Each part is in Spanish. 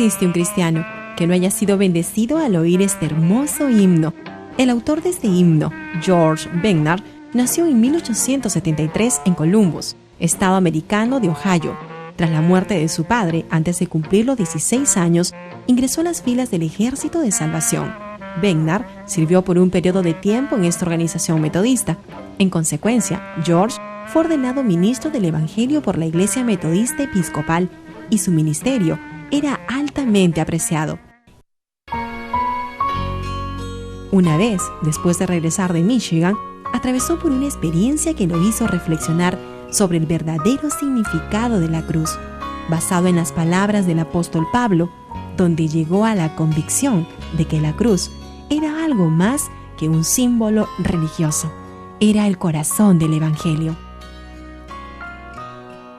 existe un cristiano que no haya sido bendecido al oír este hermoso himno. El autor de este himno, George Bernard, nació en 1873 en Columbus, estado americano de Ohio. Tras la muerte de su padre, antes de cumplir los 16 años, ingresó a las filas del Ejército de Salvación. Bernard sirvió por un periodo de tiempo en esta organización metodista. En consecuencia, George fue ordenado ministro del Evangelio por la Iglesia Metodista Episcopal y su ministerio era altamente apreciado. Una vez, después de regresar de Michigan, atravesó por una experiencia que lo hizo reflexionar sobre el verdadero significado de la cruz, basado en las palabras del apóstol Pablo, donde llegó a la convicción de que la cruz era algo más que un símbolo religioso, era el corazón del Evangelio.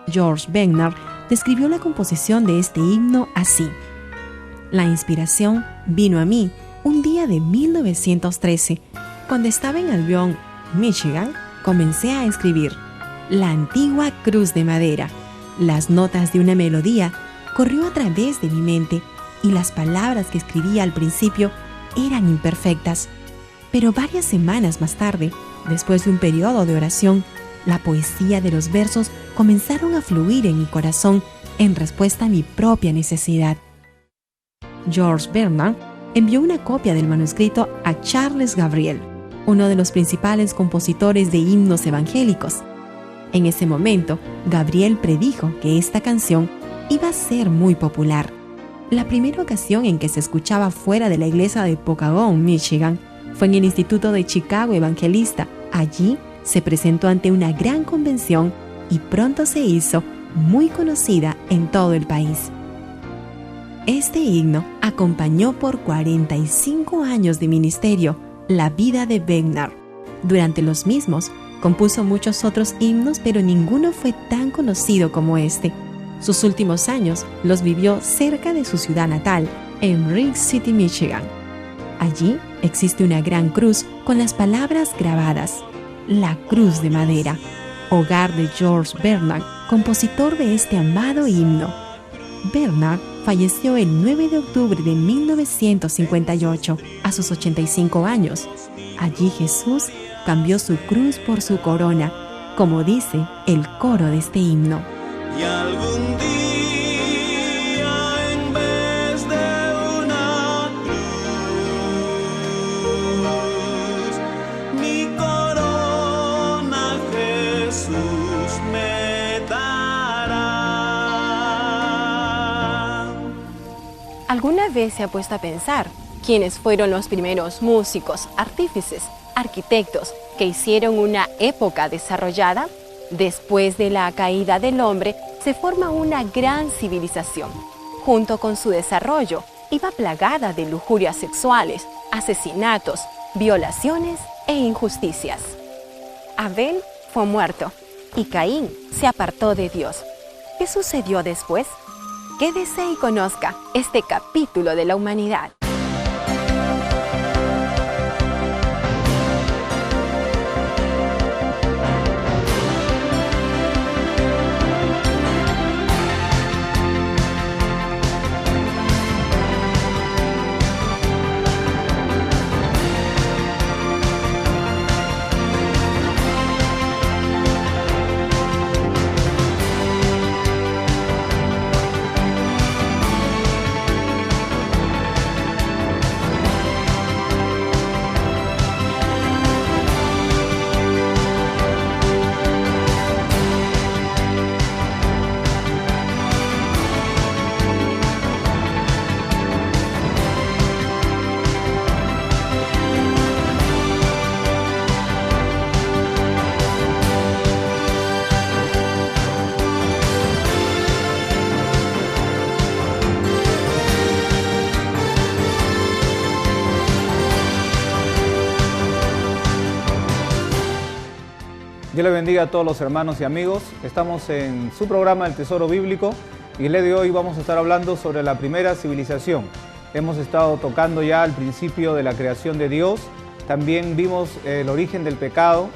George Bernard describió la composición de este himno así: la inspiración vino a mí un día de 1913, cuando estaba en Albion, Michigan. Comencé a escribir la antigua cruz de madera. Las notas de una melodía corrió a través de mi mente y las palabras que escribía al principio eran imperfectas. Pero varias semanas más tarde, después de un periodo de oración, la poesía de los versos comenzaron a fluir en mi corazón en respuesta a mi propia necesidad. George Bernard envió una copia del manuscrito a Charles Gabriel, uno de los principales compositores de himnos evangélicos. En ese momento, Gabriel predijo que esta canción iba a ser muy popular. La primera ocasión en que se escuchaba fuera de la iglesia de Pokagon, Michigan, fue en el Instituto de Chicago Evangelista. Allí se presentó ante una gran convención y pronto se hizo muy conocida en todo el país. Este himno acompañó por 45 años de ministerio la vida de Bernard. Durante los mismos, compuso muchos otros himnos, pero ninguno fue tan conocido como este. Sus últimos años los vivió cerca de su ciudad natal, en Ridge City, Michigan. Allí existe una gran cruz con las palabras grabadas: la cruz de madera, hogar de George Bernard, compositor de este amado himno. Bernard falleció el 9 de octubre de 1958, a sus 85 años. Allí Jesús cambió su cruz por su corona, como dice el coro de este himno. Y algún día, en vez de una cruz, mi corona Jesús me dará. ¿Alguna vez se ha puesto a pensar quiénes fueron los primeros músicos, artífices, arquitectos que hicieron una época desarrollada? Después de la caída del hombre, se forma una gran civilización. Junto con su desarrollo, iba plagada de lujurias sexuales, asesinatos, violaciones e injusticias. Abel fue muerto y Caín se apartó de Dios. ¿Qué sucedió después? Quédese y conozca este capítulo de la humanidad. Dios le bendiga a todos los hermanos y amigos. Estamos en su programa El Tesoro Bíblico y el día de hoy vamos a estar hablando sobre la primera civilización. Hemos estado tocando ya el principio de la creación de Dios, también vimos el origen del pecado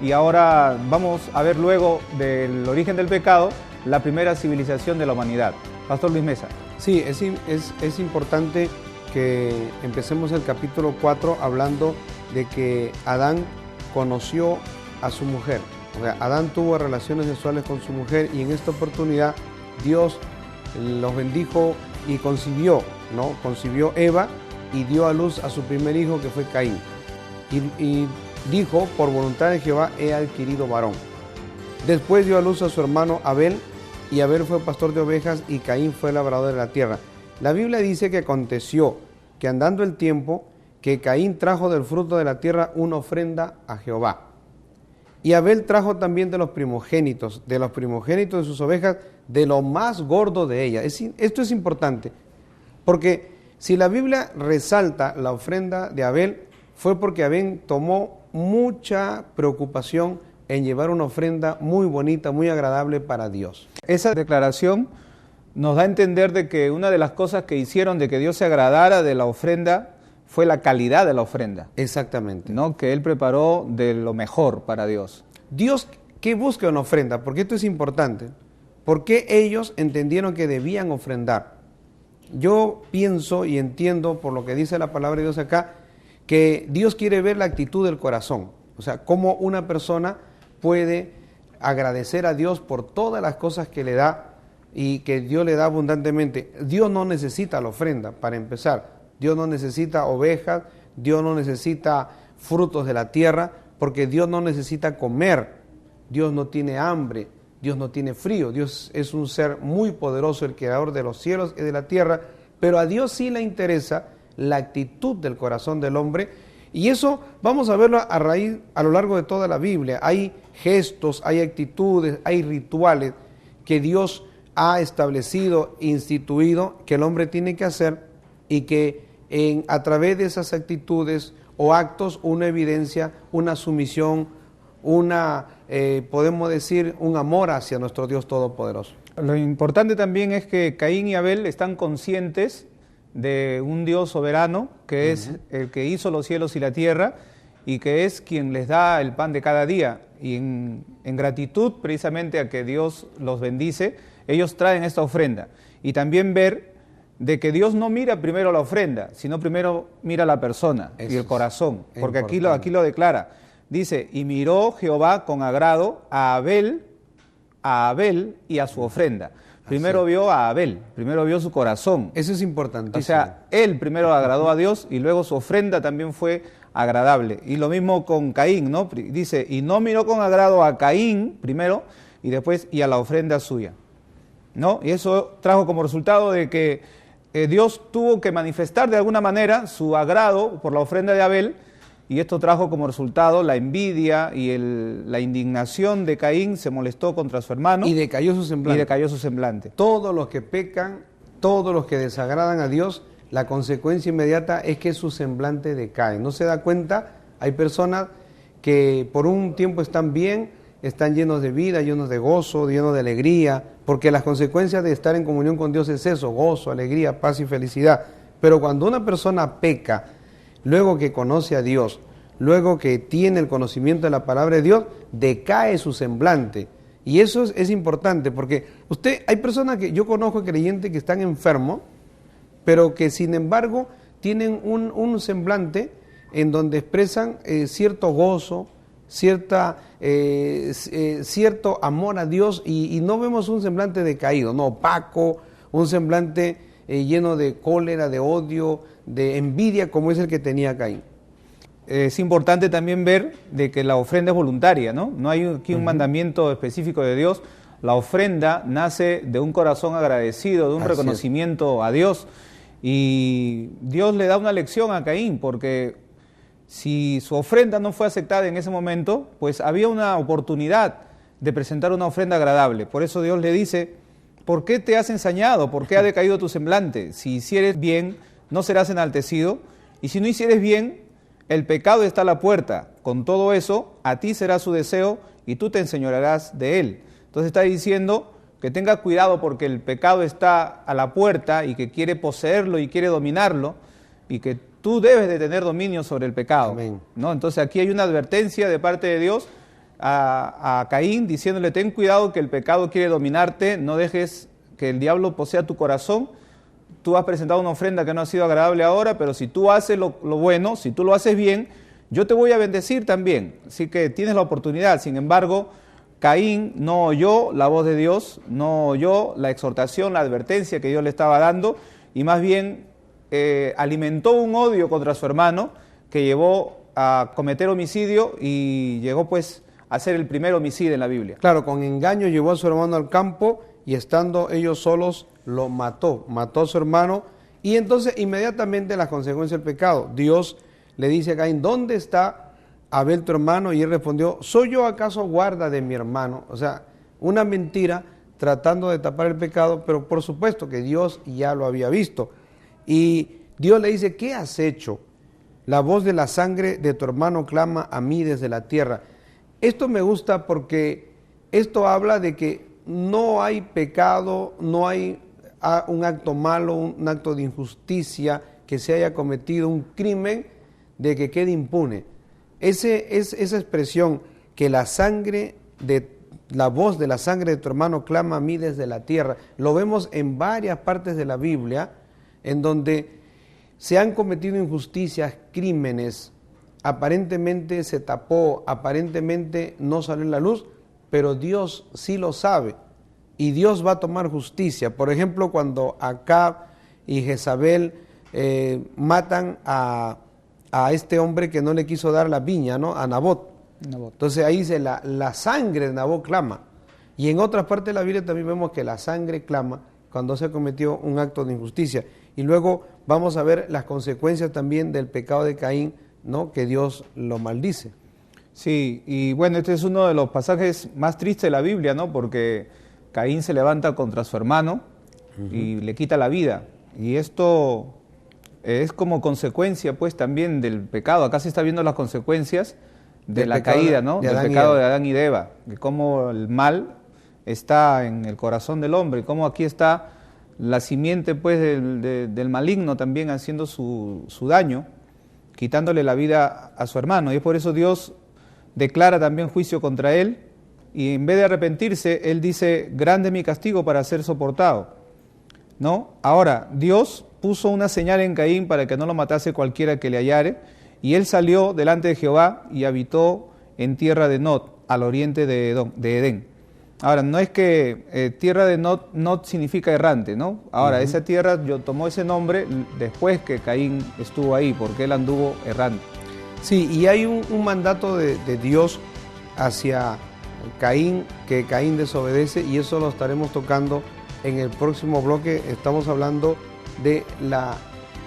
y ahora vamos a ver luego del origen del pecado la primera civilización de la humanidad. Pastor Luis Mesa. Sí, es importante que empecemos el capítulo 4 hablando de que Adán conoció a su mujer. O sea, Adán tuvo relaciones sexuales con su mujer y en esta oportunidad Dios los bendijo y concibió, ¿no? Concibió Eva y dio a luz a su primer hijo, que fue Caín. Y dijo, por voluntad de Jehová he adquirido varón. Después dio a luz a su hermano Abel, y Abel fue pastor de ovejas y Caín fue labrador de la tierra. La Biblia dice que aconteció que andando el tiempo, que Caín trajo del fruto de la tierra una ofrenda a Jehová. Y Abel trajo también de los primogénitos de sus ovejas, de lo más gordo de ellas. Esto es importante, porque si la Biblia resalta la ofrenda de Abel, fue porque Abel tomó mucha preocupación en llevar una ofrenda muy bonita, muy agradable para Dios. Esa declaración nos da a entender de que una de las cosas que hicieron de que Dios se agradara de la ofrenda fue la calidad de la ofrenda. Exactamente. ¿No? Que Él preparó de lo mejor para Dios. Dios, ¿qué busca una ofrenda? Porque esto es importante. Porque ellos entendieron que debían ofrendar. Yo pienso y entiendo por lo que dice la palabra de Dios acá, que Dios quiere ver la actitud del corazón. O sea, cómo una persona puede agradecer a Dios por todas las cosas que le da y que Dios le da abundantemente. Dios no necesita la ofrenda, para empezar. Dios no necesita ovejas, Dios no necesita frutos de la tierra, porque Dios no necesita comer, Dios no tiene hambre, Dios no tiene frío. Dios es un ser muy poderoso, el creador de los cielos y de la tierra, pero a Dios sí le interesa la actitud del corazón del hombre, y eso vamos a verlo a lo largo de toda la Biblia. Hay gestos, hay actitudes, hay rituales que Dios ha establecido, instituido, que el hombre tiene que hacer, y que a través de esas actitudes o actos, una evidencia, una sumisión, podemos decir, un amor hacia nuestro Dios Todopoderoso. Lo importante también es que Caín y Abel están conscientes de un Dios soberano, que es el que hizo los cielos y la tierra, y que es quien les da el pan de cada día. Y en gratitud precisamente a que Dios los bendice, ellos traen esta ofrenda. Y también ver de que Dios no mira primero la ofrenda, sino primero mira la persona y el corazón, porque aquí lo declara. Dice, y miró Jehová con agrado a Abel y a su ofrenda. Primero vio a Abel, primero vio su corazón. Eso es importantísimo. O sea, él primero agradó a Dios y luego su ofrenda también fue agradable. Y lo mismo con Caín, ¿no? Dice, y no miró con agrado a Caín primero y después y a la ofrenda suya, ¿no? Y eso trajo como resultado de que Dios tuvo que manifestar de alguna manera su agrado por la ofrenda de Abel, y esto trajo como resultado la envidia y la indignación de Caín. Se molestó contra su hermano. Y decayó su semblante. Todos los que pecan, todos los que desagradan a Dios, la consecuencia inmediata es que su semblante decae. ¿No se da cuenta? Hay personas que por un tiempo están bien, están llenos de vida, llenos de gozo, llenos de alegría, porque las consecuencias de estar en comunión con Dios es eso: gozo, alegría, paz y felicidad. Pero cuando una persona peca, luego que conoce a Dios, luego que tiene el conocimiento de la palabra de Dios, decae su semblante. Y eso es importante, porque hay personas que yo conozco, creyentes, que están enfermos, pero que sin embargo tienen un semblante en donde expresan cierto gozo, cierto amor a Dios, y no vemos un semblante decaído, no, opaco, un semblante lleno de cólera, de odio, de envidia, como es el que tenía Caín. Es importante también ver de que la ofrenda es voluntaria, ¿no? No hay aquí un mandamiento específico de Dios. La ofrenda nace de un corazón agradecido, de un reconocimiento a Dios. Y Dios le da una lección a Caín, porque si su ofrenda no fue aceptada en ese momento, pues había una oportunidad de presentar una ofrenda agradable. Por eso Dios le dice: ¿por qué te has ensañado? ¿Por qué ha decaído tu semblante? Si hicieres bien, no serás enaltecido, y si no hicieres bien, el pecado está a la puerta. Con todo eso, a ti será su deseo y tú te enseñorearás de él. Entonces está diciendo que tenga cuidado, porque el pecado está a la puerta y que quiere poseerlo y quiere dominarlo, y que tú debes de tener dominio sobre el pecado. Amén. ¿No? Entonces aquí hay una advertencia de parte de Dios a Caín, diciéndole: ten cuidado que el pecado quiere dominarte, no dejes que el diablo posea tu corazón, tú has presentado una ofrenda que no ha sido agradable ahora, pero si tú haces lo bueno, si tú lo haces bien, yo te voy a bendecir también. Así que tienes la oportunidad. Sin embargo, Caín no oyó la voz de Dios, no oyó la exhortación, la advertencia que Dios le estaba dando, y más bien alimentó un odio contra su hermano que llevó a cometer homicidio y llegó pues a ser el primer homicida en la Biblia. Claro, con engaño llevó a su hermano al campo y estando ellos solos lo mató a su hermano, y entonces inmediatamente las consecuencias del pecado. Dios le dice a Caín, ¿dónde está Abel tu hermano? Y él respondió, ¿soy yo acaso guarda de mi hermano? O sea, una mentira tratando de tapar el pecado, pero por supuesto que Dios ya lo había visto. Y Dios le dice, ¿qué has hecho? La voz de la sangre de tu hermano clama a mí desde la tierra. Esto me gusta porque esto habla de que no hay pecado, no hay un acto malo, un acto de injusticia que se haya cometido, un crimen de que quede impune. Esa expresión, que la voz de la sangre de tu hermano clama a mí desde la tierra, lo vemos en varias partes de la Biblia, en donde se han cometido injusticias, crímenes, aparentemente se tapó, aparentemente no salió en la luz, pero Dios sí lo sabe y Dios va a tomar justicia. Por ejemplo, cuando Acab y Jezabel matan a este hombre que no le quiso dar la viña, ¿no? A Nabot. Entonces ahí dice, la sangre de Nabot clama. Y en otras partes de la Biblia también vemos que la sangre clama cuando se cometió un acto de injusticia. Y luego vamos a ver las consecuencias también del pecado de Caín, ¿no? Que Dios lo maldice. Sí, y bueno, este es uno de los pasajes más tristes de la Biblia, ¿no? Porque Caín se levanta contra su hermano y le quita la vida. Y esto es como consecuencia, pues, también del pecado. Acá se está viendo las consecuencias de la caída, ¿no? Del pecado de Adán y de Eva. De cómo el mal está en el corazón del hombre, cómo aquí está la simiente, pues, del maligno también haciendo su daño, quitándole la vida a su hermano. Y es por eso Dios declara también juicio contra él, y en vez de arrepentirse, él dice, grande es mi castigo para ser soportado, ¿no? Ahora, Dios puso una señal en Caín para que no lo matase cualquiera que le hallare, y él salió delante de Jehová y habitó en tierra de Nod, al oriente de Edén. Ahora, no es que tierra de Nod significa errante, ¿no? Ahora, esa tierra tomó ese nombre después que Caín estuvo ahí, porque él anduvo errante. Sí, y hay un mandato de Dios hacia Caín, que Caín desobedece, y eso lo estaremos tocando en el próximo bloque. Estamos hablando de la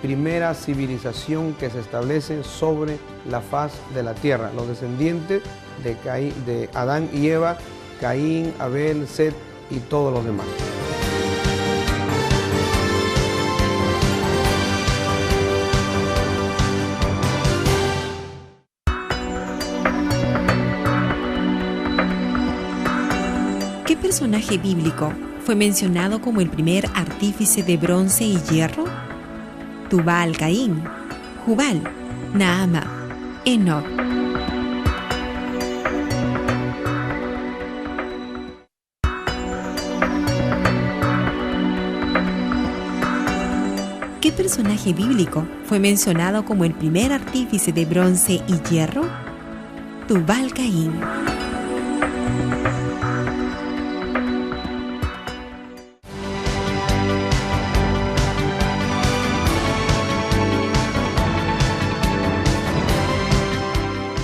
primera civilización que se establece sobre la faz de la tierra, los descendientes de Adán y Eva, Caín, Abel, Set y todos los demás. ¿Qué personaje bíblico fue mencionado como el primer artífice de bronce y hierro? Tubal-Caín, Jubal, Naama, Enoc. ¿Qué personaje bíblico fue mencionado como el primer artífice de bronce y hierro? Tubal-Caín.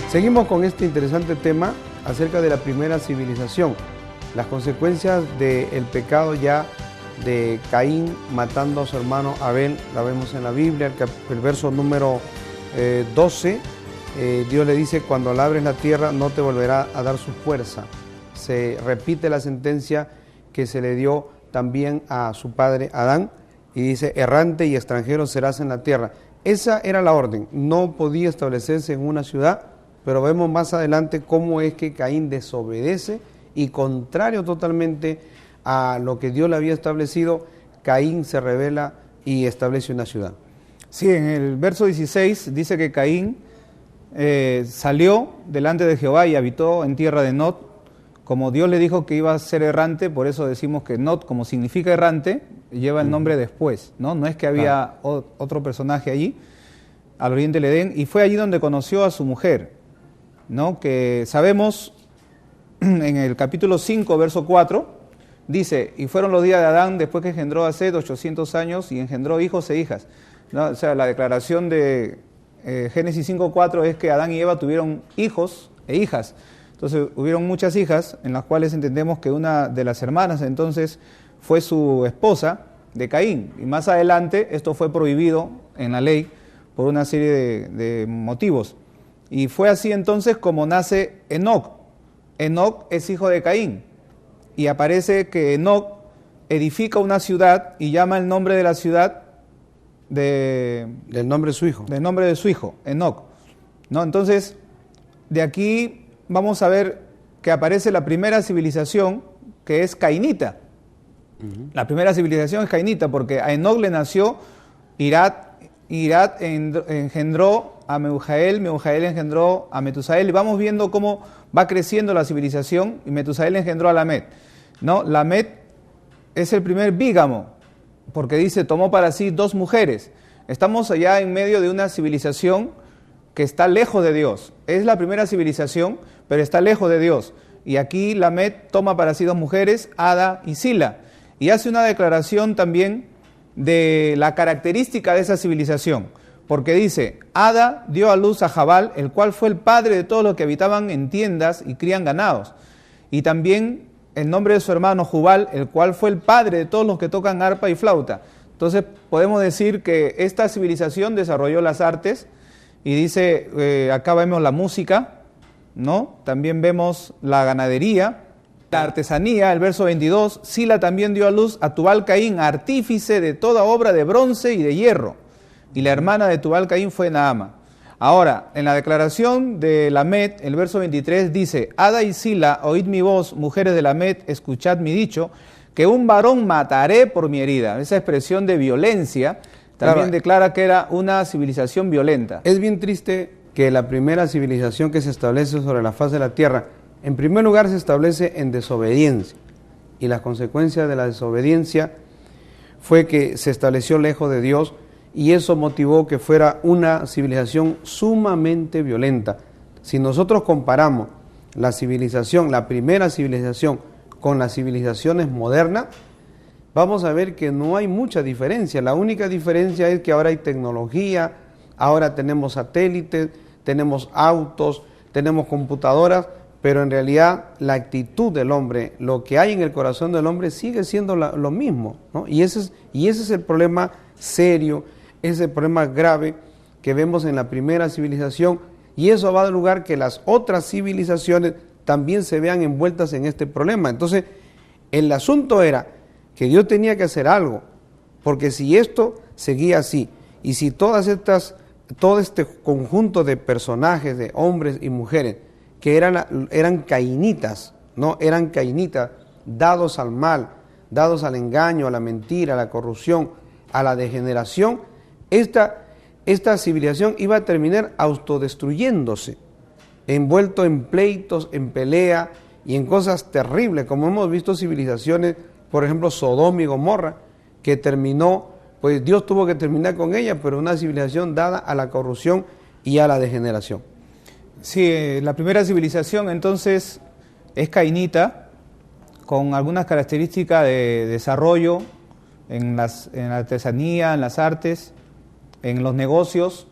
Seguimos con este interesante tema acerca de la primera civilización, las consecuencias del pecado ya de Caín matando a su hermano Abel. La vemos en la Biblia, el verso número 12, Dios le dice, cuando labres la tierra no te volverá a dar su fuerza. Se repite la sentencia que se le dio también a su padre Adán, y dice, errante y extranjero serás en la tierra. Esa era la orden, no podía establecerse en una ciudad, pero vemos más adelante cómo es que Caín desobedece y, contrario totalmente a lo que Dios le había establecido, Caín se rebela y establece una ciudad. Sí, en el verso 16 dice que Caín salió delante de Jehová y habitó en tierra de Nod, como Dios le dijo que iba a ser errante, por eso decimos que Not, como significa errante, lleva el nombre después, ¿no? No es que había otro personaje allí, al oriente del Edén, y fue allí donde conoció a su mujer, ¿no? Que sabemos, en el capítulo 5, verso 4, dice, y fueron los días de Adán después que engendró a Set 800 años y engendró hijos e hijas, ¿no? O sea, la declaración de Génesis 5:4 es que Adán y Eva tuvieron hijos e hijas. Entonces hubieron muchas hijas, en las cuales entendemos que una de las hermanas entonces fue su esposa de Caín. Y más adelante esto fue prohibido en la ley por una serie de motivos. Y fue así entonces como nace Enoc. Enoc es hijo de Caín. Y aparece que Enoc edifica una ciudad y llama el nombre de la ciudad del nombre de su hijo. Del nombre de su hijo, Enoc, ¿no? Entonces, de aquí vamos a ver que aparece la primera civilización, que es cainita. La primera civilización es cainita, porque a Enoc le nació Irad, Irad engendró a Meujael, Meujael engendró a Metusael, y vamos viendo cómo va creciendo la civilización, y Metusael engendró a Lamed, ¿no? Lamed es el primer bígamo, porque dice, tomó para sí 2 mujeres. Estamos allá en medio de una civilización que está lejos de Dios. Es la primera civilización, pero está lejos de Dios. Y aquí Lamed toma para sí 2 mujeres, Ada y Sila. Y hace una declaración también de la característica de esa civilización. Porque dice, Ada dio a luz a Jabal, el cual fue el padre de todos los que habitaban en tiendas y crían ganados. Y también el nombre de su hermano Jubal, el cual fue el padre de todos los que tocan arpa y flauta. Entonces podemos decir que esta civilización desarrolló las artes. Y dice, acá vemos la música, ¿no? También vemos la ganadería, la artesanía, el verso 22, Sila también dio a luz a Tubal Caín, artífice de toda obra de bronce y de hierro, y la hermana de Tubal Caín fue Naama. Ahora, en la declaración de Lamed, el verso 23 dice, Ada y Sila, oíd mi voz, mujeres de Lamed, escuchad mi dicho, que un varón mataré por mi herida. Esa expresión de violencia también declara que era una civilización violenta. Es bien triste que la primera civilización que se establece sobre la faz de la tierra, en primer lugar se establece en desobediencia. Y la consecuencia de la desobediencia fue que se estableció lejos de Dios y eso motivó que fuera una civilización sumamente violenta. Si nosotros comparamos la civilización, la primera civilización, con las civilizaciones modernas, vamos a ver que no hay mucha diferencia. La única diferencia es que ahora hay tecnología, ahora tenemos satélites, tenemos autos, tenemos computadoras, pero en realidad la actitud del hombre, lo que hay en el corazón del hombre sigue siendo lo mismo, ¿no? Y ese es el problema serio, ese es el problema grave que vemos en la primera civilización, y eso va a dar lugar que las otras civilizaciones también se vean envueltas en este problema. Entonces, el asunto era que Dios tenía que hacer algo, porque si esto seguía así, y si todo este conjunto de personajes, de hombres y mujeres, que eran cainitas, ¿no? Eran cainitas, dados al mal, dados al engaño, a la mentira, a la corrupción, a la degeneración, esta civilización iba a terminar autodestruyéndose, envuelto en pleitos, en pelea y en cosas terribles, como hemos visto civilizaciones, por ejemplo, Sodoma y Gomorra, que terminó, pues Dios tuvo que terminar con ella, pero una civilización dada a la corrupción y a la degeneración. Sí, la primera civilización entonces es cainita, con algunas características de desarrollo en la artesanía, en las artes, en los negocios,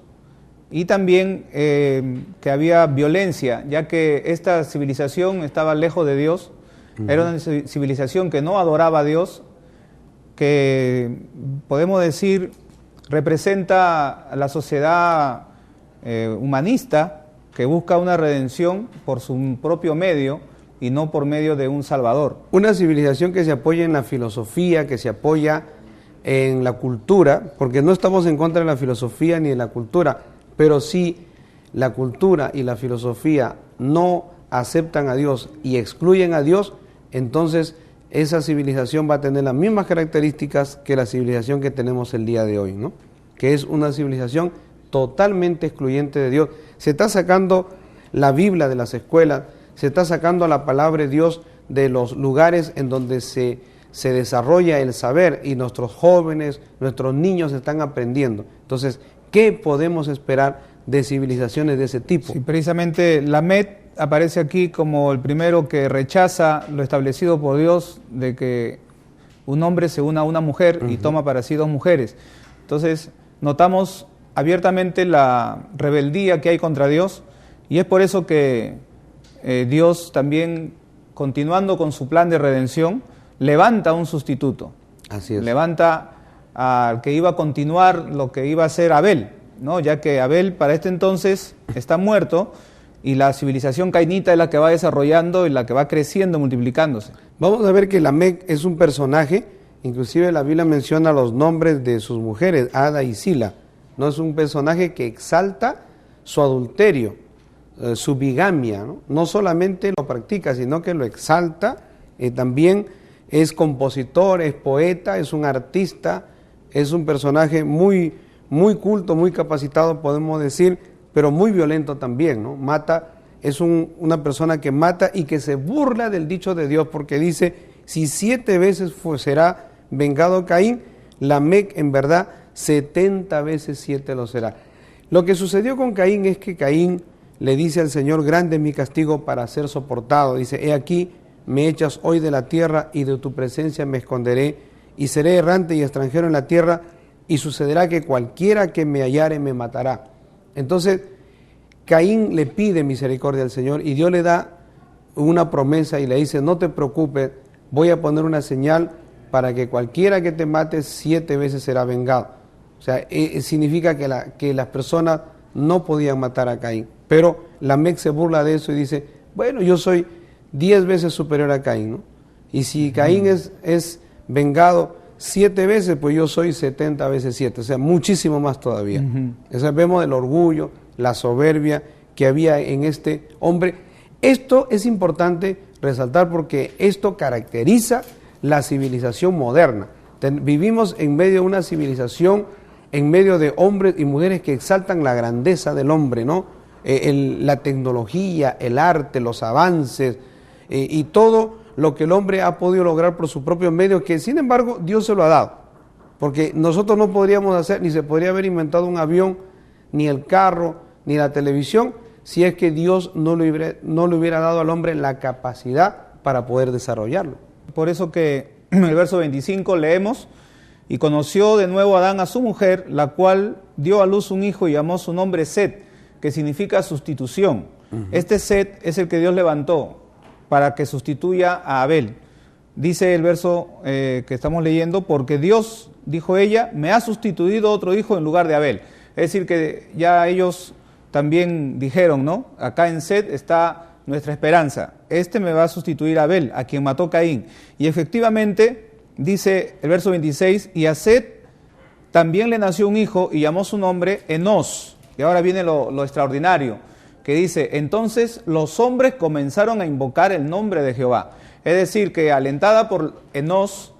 y también que había violencia, ya que esta civilización estaba lejos de Dios. Era una civilización que no adoraba a Dios, que podemos decir representa a la sociedad humanista, que busca una redención por su propio medio y no por medio de un Salvador. Una civilización que se apoya en la filosofía, que se apoya en la cultura, porque no estamos en contra de la filosofía ni de la cultura, pero si la cultura y la filosofía no aceptan a Dios y excluyen a Dios, entonces esa civilización va a tener las mismas características que la civilización que tenemos el día de hoy, ¿no? Que es una civilización totalmente excluyente de Dios. Se está sacando la Biblia de las escuelas, se está sacando la palabra de Dios de los lugares en donde se desarrolla el saber y nuestros jóvenes, nuestros niños están aprendiendo. Entonces, ¿qué podemos esperar de civilizaciones de ese tipo? Sí, precisamente Lamed aparece aquí como el primero que rechaza lo establecido por Dios de que un hombre se una a una mujer y toma para sí dos mujeres. Entonces, notamos abiertamente la rebeldía que hay contra Dios, y es por eso que Dios también, continuando con su plan de redención, levanta un sustituto. Así es. Levanta al que iba a continuar lo que iba a ser Abel, ¿no? Ya que Abel para este entonces está muerto y la civilización cainita es la que va desarrollando y la que va creciendo, multiplicándose. Vamos a ver que Lamec es un personaje, inclusive la Biblia menciona los nombres de sus mujeres, Ada y Sila. No es un personaje que exalta su adulterio, su bigamia, ¿no? No solamente lo practica, sino que lo exalta, también es compositor, es poeta, es un artista, es un personaje muy culto, muy capacitado, podemos decir, pero muy violento también, ¿no? Mata, es una persona que mata y que se burla del dicho de Dios, porque dice, si 7 veces será vengado Caín, Lamec en verdad 70 veces 7 lo será. Lo que sucedió con Caín es que Caín le dice al Señor, grande es mi castigo para ser soportado. Dice, he aquí, me echas hoy de la tierra y de tu presencia me esconderé y seré errante y extranjero en la tierra y sucederá que cualquiera que me hallare me matará. Entonces, Caín le pide misericordia al Señor y Dios le da una promesa y le dice, no te preocupes, voy a poner una señal para que cualquiera que te mate 7 veces será vengado. O sea, significa que las personas no podían matar a Caín. Pero Lamec se burla de eso y dice, bueno, yo soy 10 veces superior a Caín, ¿no? Y si Caín es vengado 7 veces, pues yo soy 70 veces 7, o sea, muchísimo más todavía. O sea, vemos el orgullo, la soberbia que había en este hombre. Esto es importante resaltar porque esto caracteriza la civilización moderna. Vivimos en medio de una civilización, en medio de hombres y mujeres que exaltan la grandeza del hombre, ¿no? La tecnología, el arte, los avances y todo lo que el hombre ha podido lograr por sus propios medios, que sin embargo Dios se lo ha dado. Porque nosotros no podríamos hacer, ni se podría haber inventado un avión, ni el carro, ni la televisión, si es que Dios no le hubiera dado al hombre la capacidad para poder desarrollarlo. Por eso que en el verso 25 leemos, y conoció de nuevo Adán a su mujer, la cual dio a luz un hijo y llamó su nombre Set, que significa sustitución. Este Set es el que Dios levantó para que sustituya a Abel. Dice el verso que estamos leyendo, porque Dios, dijo ella, me ha sustituido otro hijo en lugar de Abel. Es decir, que ya ellos también dijeron, ¿no? Acá en Set está nuestra esperanza. Este me va a sustituir a Abel, a quien mató Caín. Y efectivamente, dice el verso 26, y a Set también le nació un hijo y llamó su nombre Enos. Y ahora viene lo extraordinario, que dice, entonces los hombres comenzaron a invocar el nombre de Jehová. Es decir, que alentada por Enos,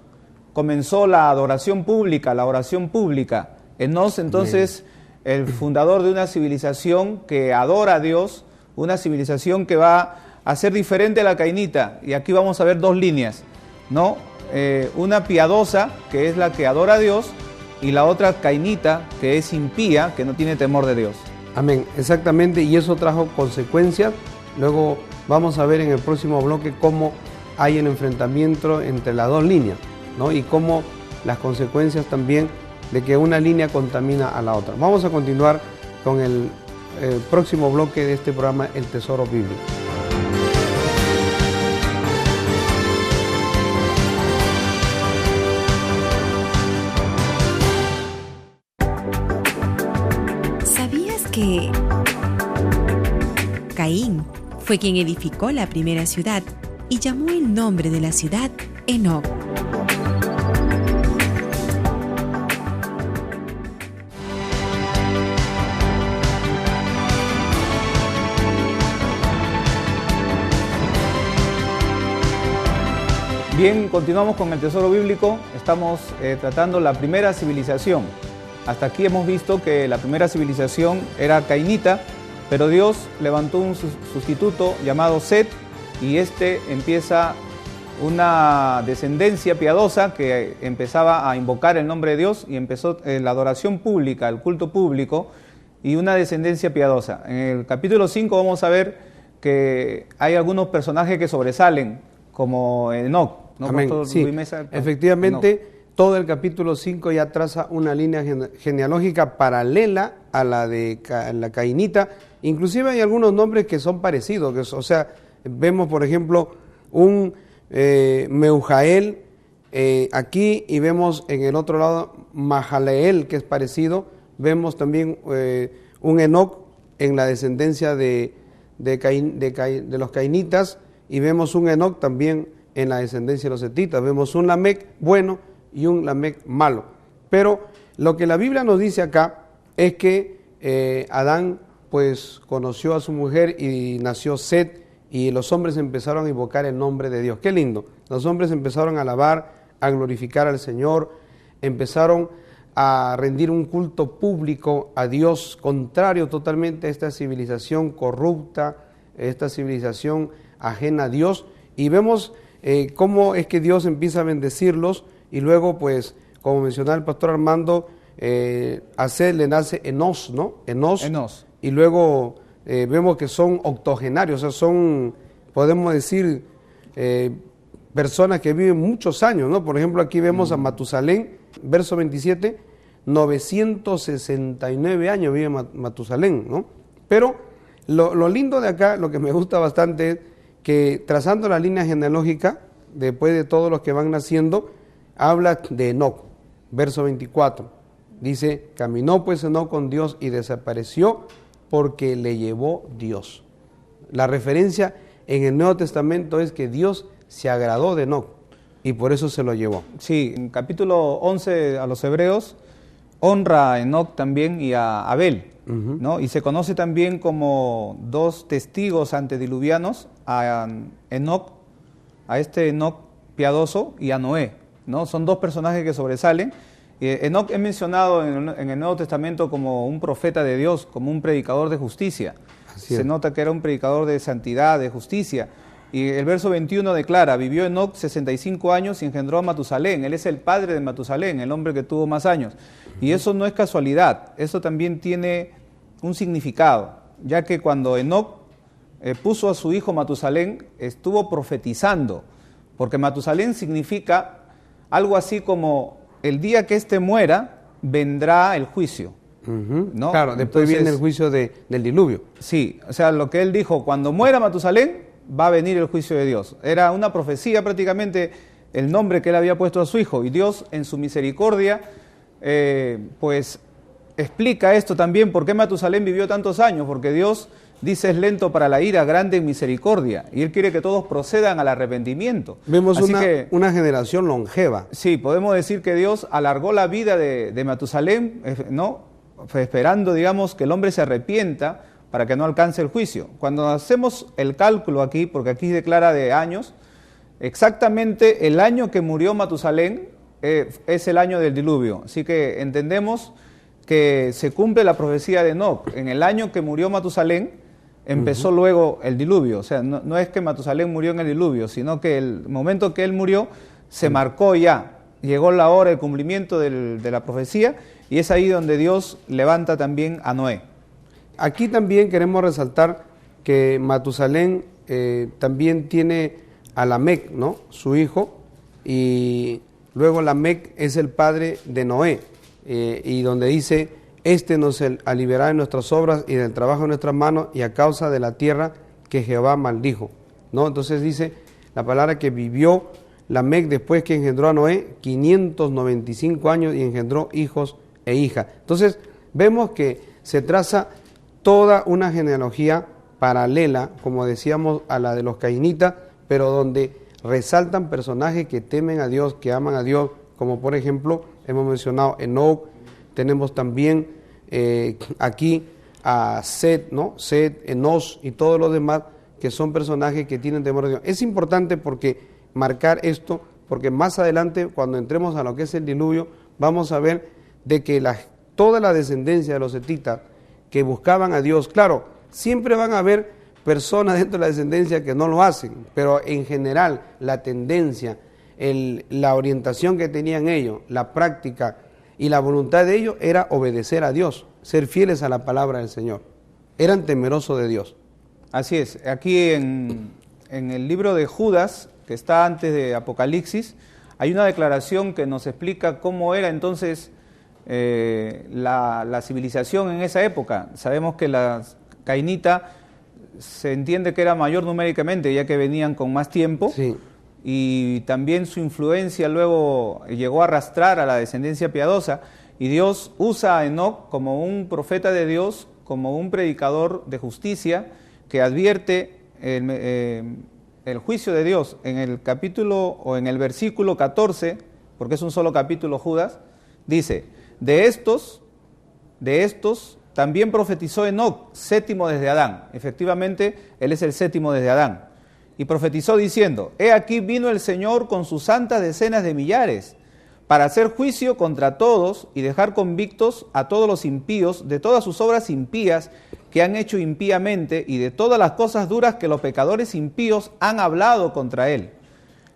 comenzó la adoración pública, la oración pública. Enos, entonces, el fundador de una civilización que adora a Dios, una civilización que va a ser diferente a la cainita. Y aquí vamos a ver 2 líneas, ¿no? Una piadosa, que es la que adora a Dios, y la otra cainita, que es impía, que no tiene temor de Dios. Amén, exactamente, y eso trajo consecuencias. Luego vamos a ver en el próximo bloque cómo hay el enfrentamiento entre las 2 líneas, ¿no? Y cómo las consecuencias también de que una línea contamina a la otra. Vamos a continuar con el próximo bloque de este programa, El Tesoro Bíblico. ¿Sabías que Caín fue quien edificó la primera ciudad y llamó el nombre de la ciudad Enoc? Bien, continuamos con el Tesoro Bíblico. Estamos tratando la primera civilización. Hasta aquí hemos visto que la primera civilización era cainita, pero Dios levantó un sustituto llamado Set, y empieza una descendencia piadosa que empezaba a invocar el nombre de Dios y empezó la adoración pública, el culto público y una descendencia piadosa. En el capítulo 5 vamos a ver que hay algunos personajes que sobresalen, como Enoc, ¿no? Amén. Sí, efectivamente, Enoc. Todo el capítulo 5 ya traza una línea genealógica paralela a la de la cainita. Inclusive hay algunos nombres que son parecidos, o sea, vemos por ejemplo un Meujael aquí, y vemos en el otro lado Mahaleel, que es parecido. Vemos también un Enoc en la descendencia de los cainitas, y vemos un Enoc también en la descendencia de los setitas. Vemos un Lamec bueno y un Lamec malo. Pero lo que la Biblia nos dice acá es que Adán pues conoció a su mujer y nació Set, y los hombres empezaron a invocar el nombre de Dios. Qué lindo. Los hombres empezaron a alabar, a glorificar al Señor, empezaron a rendir un culto público a Dios, contrario totalmente a esta civilización corrupta, esta civilización ajena a Dios. Y vemos cómo es que Dios empieza a bendecirlos, y luego, pues, como mencionaba el pastor Armando, a Seth le nace Enos, ¿no? Enos. Y luego vemos que son octogenarios, o sea, son, podemos decir, personas que viven muchos años, ¿no? Por ejemplo, aquí vemos a Matusalén, verso 27, 969 años vive Matusalén, ¿no? Pero lo lindo de acá, lo que me gusta bastante, es que trazando la línea genealógica, después de todos los que van naciendo, habla de Enoc, verso 24. Dice, caminó pues Enoc con Dios y desapareció porque le llevó Dios. La referencia en el Nuevo Testamento es que Dios se agradó de Enoc y por eso se lo llevó. Sí, en capítulo 11 a los Hebreos honra a Enoc también y a Abel, ¿no? Y se conoce también como dos testigos antediluvianos, a Enoc, a este Enoc piadoso, y a Noé, ¿no? Son dos personajes que sobresalen. Enoc es mencionado en el Nuevo Testamento como un profeta de Dios, como un predicador de justicia. Se nota que era un predicador de santidad, de justicia. Y el verso 21 declara, vivió Enoc 65 años y engendró a Matusalén. Él es el padre de Matusalén, el hombre que tuvo más años. Y eso no es casualidad, eso también tiene un significado, ya que cuando Enoc puso a su hijo Matusalén, estuvo profetizando, porque Matusalén significa algo así como el día que éste muera, vendrá el juicio. ¿No? Claro, después entonces viene el juicio del diluvio. Sí, o sea, lo que él dijo, cuando muera Matusalén, va a venir el juicio de Dios. Era una profecía prácticamente, el nombre que él había puesto a su hijo, y Dios en su misericordia, pues explica esto también, por qué Matusalén vivió tantos años, porque Dios dice es lento para la ira, grande en misericordia, y Él quiere que todos procedan al arrepentimiento. Vemos una generación longeva. Sí, podemos decir que Dios alargó la vida de Matusalén, ¿no? Esperando, digamos, que el hombre se arrepienta para que no alcance el juicio. Cuando hacemos el cálculo aquí, porque aquí declara de años, exactamente el año que murió Matusalén es el año del diluvio. Así que entendemos que se cumple la profecía de Enoc. En el año que murió Matusalén, empezó luego el diluvio. O sea, no es que Matusalén murió en el diluvio, sino que el momento que él murió se marcó ya. Llegó la hora del cumplimiento de la profecía, y es ahí donde Dios levanta también a Noé. Aquí también queremos resaltar que Matusalén también tiene a Lamec, ¿no? Su hijo, y luego Lamec es el padre de Noé, y donde dice, este nos aliviará de nuestras obras y del trabajo de nuestras manos, y a causa de la tierra que Jehová maldijo, ¿no? Entonces dice la palabra que vivió Lamec después que engendró a Noé 595 años y engendró hijos e hijas. Entonces vemos que se traza toda una genealogía paralela, como decíamos, a la de los cainitas, pero donde resaltan personajes que temen a Dios, que aman a Dios, como por ejemplo hemos mencionado Enoc. Tenemos también aquí a Set, ¿no? Set, Enos y todos los demás que son personajes que tienen temor a Dios. Es importante porque marcar esto, porque más adelante, cuando entremos a lo que es el diluvio, vamos a ver de que toda la descendencia de los setitas que buscaban a Dios, claro, siempre van a haber personas dentro de la descendencia que no lo hacen, pero en general la tendencia, la orientación que tenían ellos, la práctica y la voluntad de ellos era obedecer a Dios, ser fieles a la palabra del Señor. Eran temerosos de Dios. Así es, aquí en el libro de Judas, que está antes de Apocalipsis, hay una declaración que nos explica cómo era entonces la civilización en esa época. Sabemos que la cainita se entiende que era mayor numéricamente, ya que venían con más tiempo, Sí. y también su influencia luego llegó a arrastrar a la descendencia piadosa, y Dios usa a Enoc como un profeta de Dios, como un predicador de justicia, que advierte el juicio de Dios en el capítulo o en el versículo 14, porque es un solo capítulo Judas, dice, de estos también profetizó Enoc, séptimo desde Adán. Efectivamente, él es el séptimo desde Adán. Y profetizó diciendo, he aquí vino el Señor con sus santas decenas de millares, para hacer juicio contra todos y dejar convictos a todos los impíos de todas sus obras impías que han hecho impíamente y de todas las cosas duras que los pecadores impíos han hablado contra él.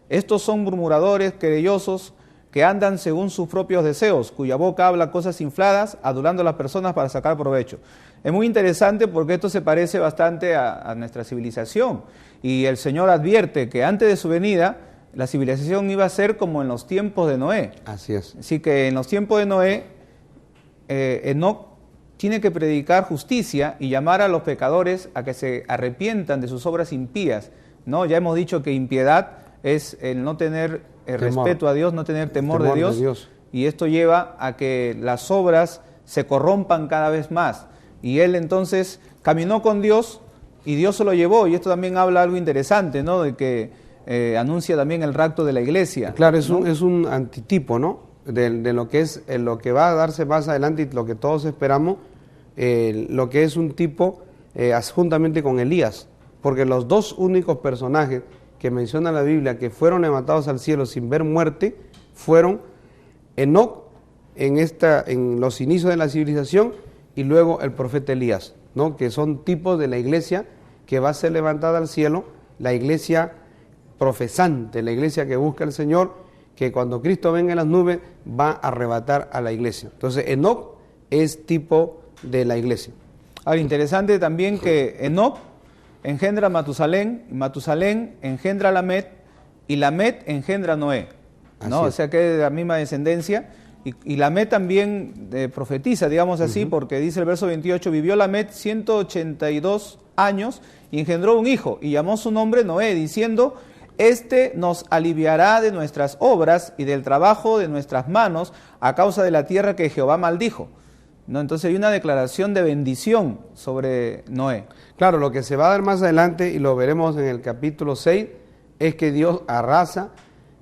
Estos son murmuradores, querellosos, que andan según sus propios deseos, cuya boca habla cosas infladas, adulando a las personas para sacar provecho. Es muy interesante porque esto se parece bastante a nuestra civilización. Y el Señor advierte que antes de su venida, la civilización iba a ser como en los tiempos de Noé. Así es. Así que en los tiempos de Noé, Enoc tiene que predicar justicia y llamar a los pecadores a que se arrepientan de sus obras impías, ¿no? Ya hemos dicho que impiedad es el no tener respeto a Dios, no tener temor de Dios, y esto lleva a que las obras se corrompan cada vez más. Y él entonces caminó con Dios y Dios se lo llevó, y esto también habla algo interesante, ¿no? De que anuncia también el rapto de la iglesia. Claro, es, ¿no? es un antitipo, ¿no? De lo que es lo que va a darse más adelante y lo que todos esperamos, lo que es un tipo juntamente con Elías, porque los dos únicos personajes que menciona la Biblia que fueron levantados al cielo sin ver muerte fueron Enoc en los inicios de la civilización y luego el profeta Elías, ¿no? Que son tipos de la iglesia que va a ser levantada al cielo, la iglesia profesante, la iglesia que busca al Señor, que cuando Cristo venga en las nubes va a arrebatar a la iglesia. Entonces Enoc es tipo de la iglesia. Ahora, interesante también que Enoc engendra a Matusalén, y Matusalén engendra a Lamet, y Lamet engendra a Noé, ¿no? O sea que es de la misma descendencia, y Lamet también profetiza, digamos así, porque dice el verso 28, vivió Lamet 182 años y engendró un hijo, y llamó su nombre Noé, diciendo, este nos aliviará de nuestras obras y del trabajo de nuestras manos a causa de la tierra que Jehová maldijo, ¿no? Entonces hay una declaración de bendición sobre Noé. Claro, lo que se va a dar más adelante, y lo veremos en el capítulo 6, es que Dios arrasa,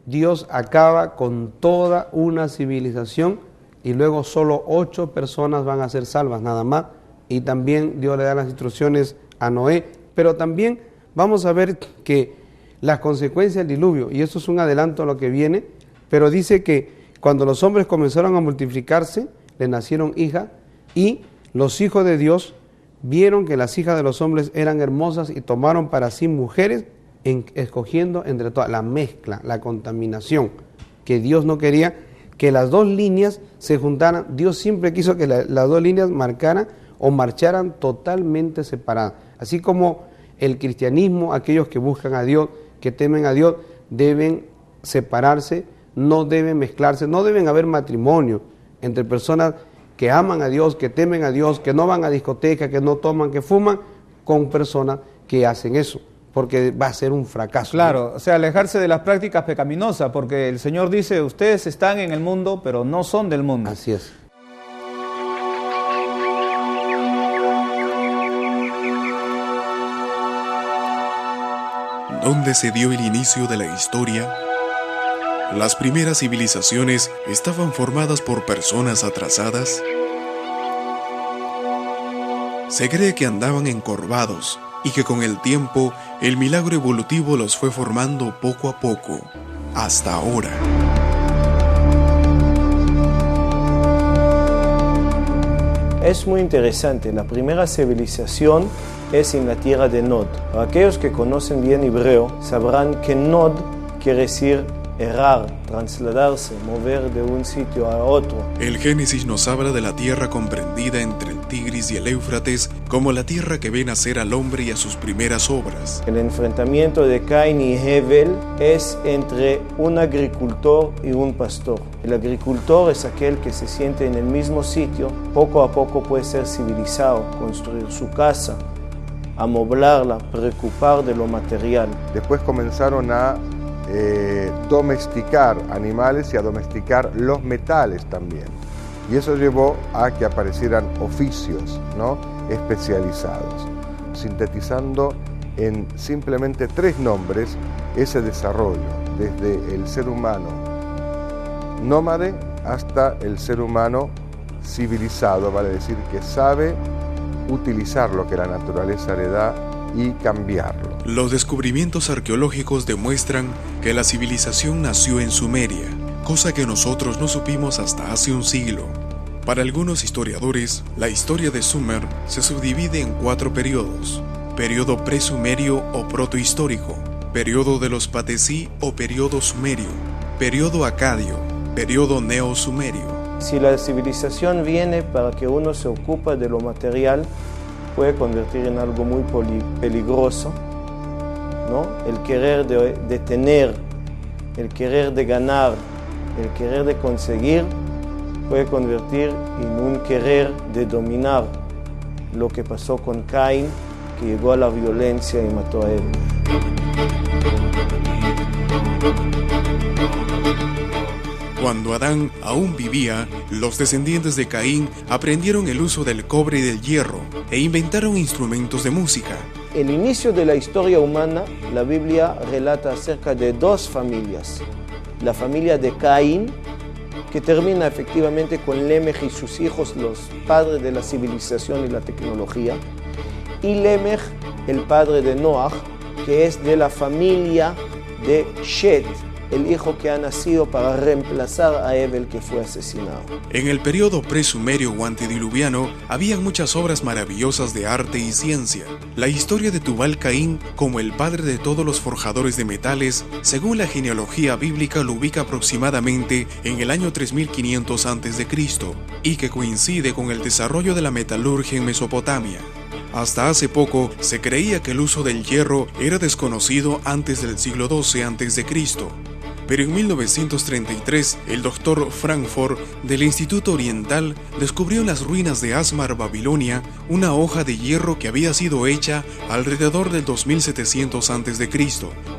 Dios acaba con toda una civilización, y luego solo 8 personas van a ser salvas nada más, y también Dios le da las instrucciones a Noé, pero también vamos a ver que las consecuencias del diluvio, y esto es un adelanto a lo que viene, pero dice que cuando los hombres comenzaron a multiplicarse, le nacieron hijas, y los hijos de Dios vieron que las hijas de los hombres eran hermosas y tomaron para sí mujeres, escogiendo entre todas la mezcla, la contaminación, que Dios no quería que las dos líneas se juntaran. Dios siempre quiso que las dos líneas marcaran o marcharan totalmente separadas. Así como el cristianismo, aquellos que buscan a Dios, que temen a Dios, deben separarse, no deben mezclarse, no deben haber matrimonio entre personas que aman a Dios, que temen a Dios, que no van a discotecas, que no toman, que fuman, con personas que hacen eso, porque va a ser un fracaso. Claro, o sea, alejarse de las prácticas pecaminosas, porque el Señor dice, ustedes están en el mundo, pero no son del mundo. Así es. ¿Dónde se dio el inicio de la historia? ¿Las primeras civilizaciones estaban formadas por personas atrasadas? Se cree que andaban encorvados y que con el tiempo el milagro evolutivo los fue formando poco a poco, hasta ahora. Es muy interesante, la primera civilización es en la tierra de Nod. Para aquellos que conocen bien hebreo, sabrán que Nod quiere decir errar, trasladarse, mover de un sitio a otro. El Génesis nos habla de la tierra comprendida entre el Tigris y el Éufrates como la tierra que ve nacer al hombre y a sus primeras obras. El enfrentamiento de Caín y Hevel es entre un agricultor y un pastor. El agricultor es aquel que se siente en el mismo sitio, poco a poco puede ser civilizado, construir su casa, amoblarla, preocupar de lo material. Después comenzaron a domesticar animales y a domesticar los metales también. Y eso llevó a que aparecieran oficios, ¿no?, especializados, sintetizando en simplemente 3 nombres ese desarrollo, desde el ser humano nómade hasta el ser humano civilizado, vale decir que sabe utilizar lo que la naturaleza le da y cambiarlo. Los descubrimientos arqueológicos demuestran que la civilización nació en Sumeria, cosa que nosotros no supimos hasta hace un siglo. Para algunos historiadores, la historia de Sumer se subdivide en 4 periodos: periodo presumerio o protohistórico, periodo de los Patesí o periodo sumerio, periodo acadio, periodo neosumerio. Si la civilización viene para que uno se ocupe de lo material, puede convertir en algo muy peligroso, ¿no? El querer de tener, el querer de ganar, el querer de conseguir, puede convertir en un querer de dominar. Lo que pasó con Caín, que llegó a la violencia y mató a él. Cuando Adán aún vivía, los descendientes de Caín aprendieron el uso del cobre y del hierro e inventaron instrumentos de música. El inicio de la historia humana, la Biblia relata acerca de 2 familias. La familia de Caín, que termina efectivamente con Lemech y sus hijos, los padres de la civilización y la tecnología, y Lemech, el padre de Noah, que es de la familia de Shet, el hijo que ha nacido para reemplazar a Hevel, que fue asesinado. En el periodo presumerio o antediluviano había muchas obras maravillosas de arte y ciencia. La historia de Tubal Caín, como el padre de todos los forjadores de metales, según la genealogía bíblica lo ubica aproximadamente en el año 3500 a.C. y que coincide con el desarrollo de la metalurgia en Mesopotamia. Hasta hace poco se creía que el uso del hierro era desconocido antes del siglo XII a.C., pero en 1933 el doctor Frankfurt del Instituto Oriental descubrió en las ruinas de Asmar, Babilonia, una hoja de hierro que había sido hecha alrededor del 2700 a.C.,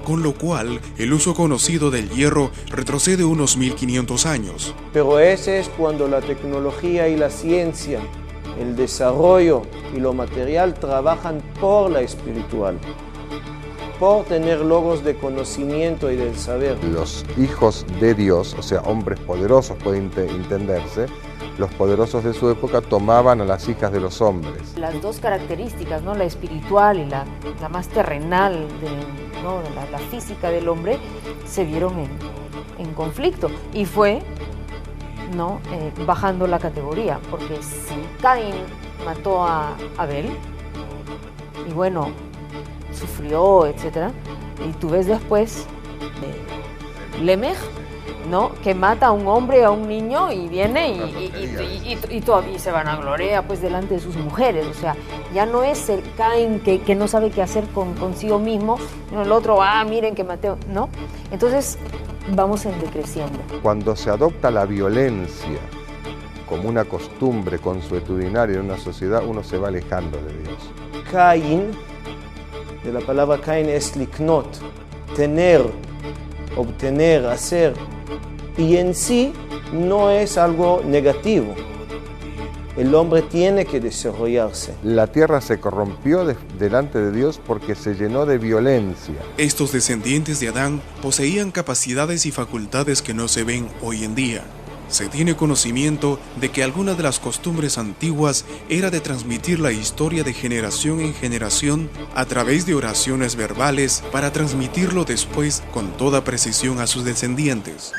con lo cual el uso conocido del hierro retrocede unos 1500 años. Pero ese es cuando la tecnología y la ciencia, el desarrollo y lo material trabajan por la espiritual, por tener logros de conocimiento y del saber. Los hijos de Dios, o sea, hombres poderosos, puede entenderse, los poderosos de su época tomaban a las hijas de los hombres. Las 2 características, ¿no?, la espiritual y la más terrenal, ¿no?, la física del hombre, se vieron en conflicto. Y fue, ¿no?, bajando la categoría, porque si Caín mató a Abel, y bueno, sufrió, etcétera, y tú ves después Lemech, ¿no?, que mata a un hombre, a un niño, y viene y todavía se vanagloria pues delante de sus mujeres. O sea, ya no es el Caín que no sabe qué hacer consigo mismo, sino el otro, miren que Mateo, ¿no? Entonces vamos decreciendo. Cuando se adopta la violencia como una costumbre consuetudinaria en una sociedad, uno se va alejando de Dios. Caín, de la palabra Caín, es liknot, tener, obtener, hacer, y en sí no es algo negativo. El hombre tiene que desarrollarse. La tierra se corrompió delante de Dios porque se llenó de violencia. Estos descendientes de Adán poseían capacidades y facultades que no se ven hoy en día. Se tiene conocimiento de que alguna de las costumbres antiguas era de transmitir la historia de generación en generación a través de oraciones verbales para transmitirlo después con toda precisión a sus descendientes.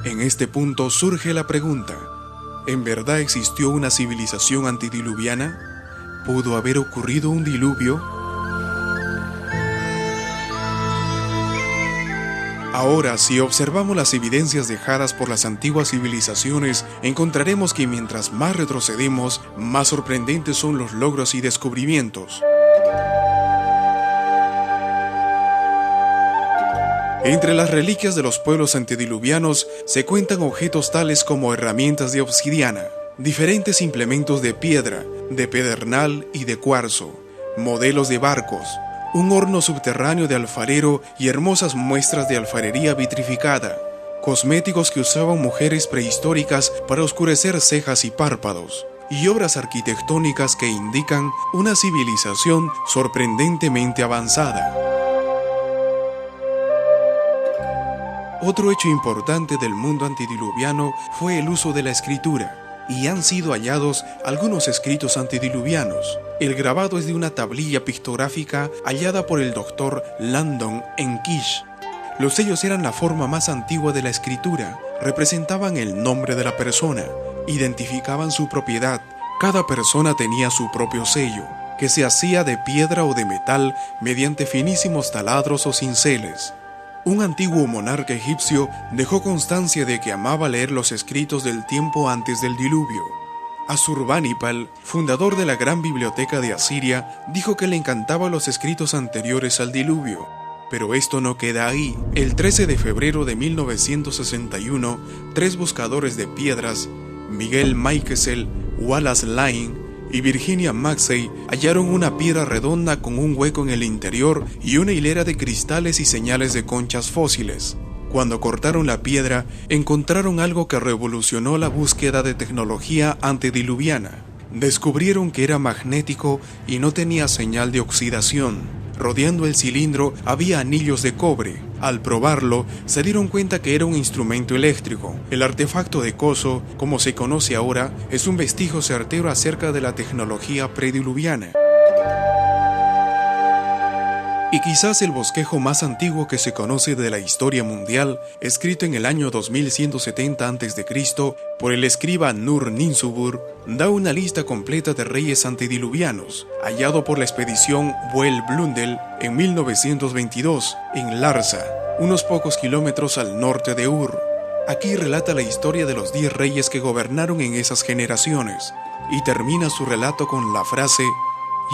En este punto surge la pregunta: ¿en verdad existió una civilización antediluviana? ¿Pudo haber ocurrido un diluvio? Ahora, si observamos las evidencias dejadas por las antiguas civilizaciones, encontraremos que mientras más retrocedemos, más sorprendentes son los logros y descubrimientos. Entre las reliquias de los pueblos antediluvianos se cuentan objetos tales como herramientas de obsidiana, diferentes implementos de piedra, de pedernal y de cuarzo, modelos de barcos, un horno subterráneo de alfarero y hermosas muestras de alfarería vitrificada, cosméticos que usaban mujeres prehistóricas para oscurecer cejas y párpados, y obras arquitectónicas que indican una civilización sorprendentemente avanzada. Otro hecho importante del mundo antediluviano fue el uso de la escritura, y han sido hallados algunos escritos antediluvianos. El grabado es de una tablilla pictográfica hallada por el doctor Landon en Kish. Los sellos eran la forma más antigua de la escritura, representaban el nombre de la persona, identificaban su propiedad. Cada persona tenía su propio sello, que se hacía de piedra o de metal mediante finísimos taladros o cinceles. Un antiguo monarca egipcio dejó constancia de que amaba leer los escritos del tiempo antes del diluvio. Asurbanipal, fundador de la gran biblioteca de Asiria, dijo que le encantaban los escritos anteriores al diluvio. Pero esto no queda ahí. El 13 de febrero de 1961, 3 buscadores de piedras, Miguel Maiquesel, Wallace Lyon y Virginia Maxey, hallaron una piedra redonda con un hueco en el interior y una hilera de cristales y señales de conchas fósiles. Cuando cortaron la piedra, encontraron algo que revolucionó la búsqueda de tecnología antediluviana. Descubrieron que era magnético y no tenía señal de oxidación. Rodeando el cilindro había anillos de cobre. Al probarlo, se dieron cuenta que era un instrumento eléctrico. El artefacto de Coso, como se conoce ahora, es un vestigio certero acerca de la tecnología prediluviana. Y quizás el bosquejo más antiguo que se conoce de la historia mundial, escrito en el año 2170 a.C. por el escriba Nur-Ninsubur, da una lista completa de reyes antediluvianos, hallado por la expedición Buell-Blundell en 1922, en Larsa, unos pocos kilómetros al norte de Ur. Aquí relata la historia de los 10 reyes que gobernaron en esas generaciones, y termina su relato con la frase: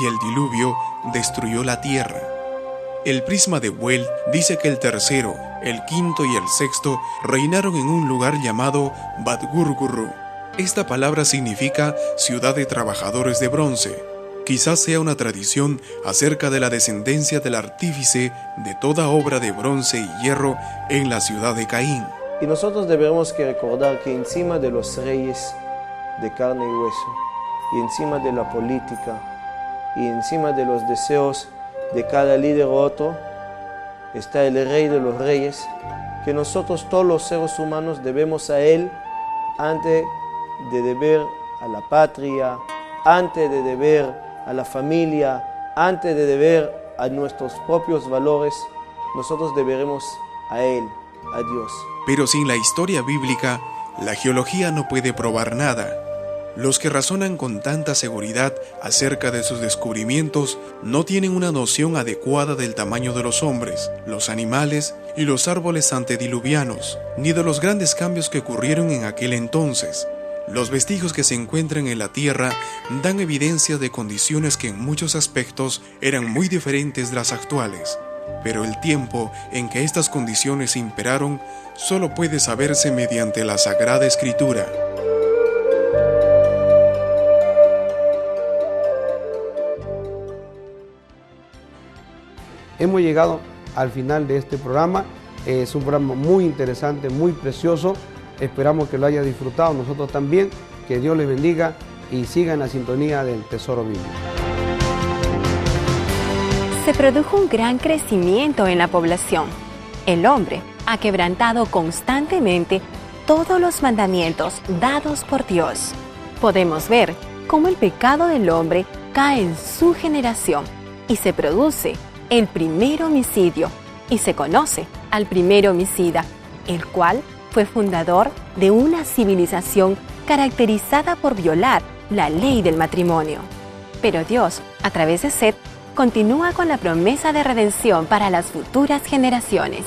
«Y el diluvio destruyó la tierra». El prisma de Buell dice que el tercero, el quinto y el sexto reinaron en un lugar llamado Badgurgurru. Esta palabra significa ciudad de trabajadores de bronce. Quizás sea una tradición acerca de la descendencia del artífice de toda obra de bronce y hierro en la ciudad de Caín. Y nosotros debemos que recordar que encima de los reyes de carne y hueso, y encima de la política, y encima de los deseos de cada líder o otro, está el Rey de los Reyes, que nosotros todos los seres humanos debemos a Él antes de deber a la patria, antes de deber a la familia, antes de deber a nuestros propios valores. Nosotros deberemos a Él, a Dios. Pero sin la historia bíblica, la geología no puede probar nada. Los que razonan con tanta seguridad acerca de sus descubrimientos no tienen una noción adecuada del tamaño de los hombres, los animales y los árboles antediluvianos, ni de los grandes cambios que ocurrieron en aquel entonces. Los vestigios que se encuentran en la Tierra dan evidencia de condiciones que en muchos aspectos eran muy diferentes de las actuales. Pero el tiempo en que estas condiciones imperaron solo puede saberse mediante la Sagrada Escritura. Hemos llegado al final de este programa. Es un programa muy interesante, muy precioso. Esperamos que lo haya disfrutado, nosotros también. Que Dios les bendiga y sigan la sintonía del Tesoro Bíblico. Se produjo un gran crecimiento en la población. El hombre ha quebrantado constantemente todos los mandamientos dados por Dios. Podemos ver cómo el pecado del hombre cae en su generación y se produce el primer homicidio, y se conoce al primer homicida, el cual fue fundador de una civilización caracterizada por violar la ley del matrimonio. Pero Dios, a través de Set, continúa con la promesa de redención para las futuras generaciones.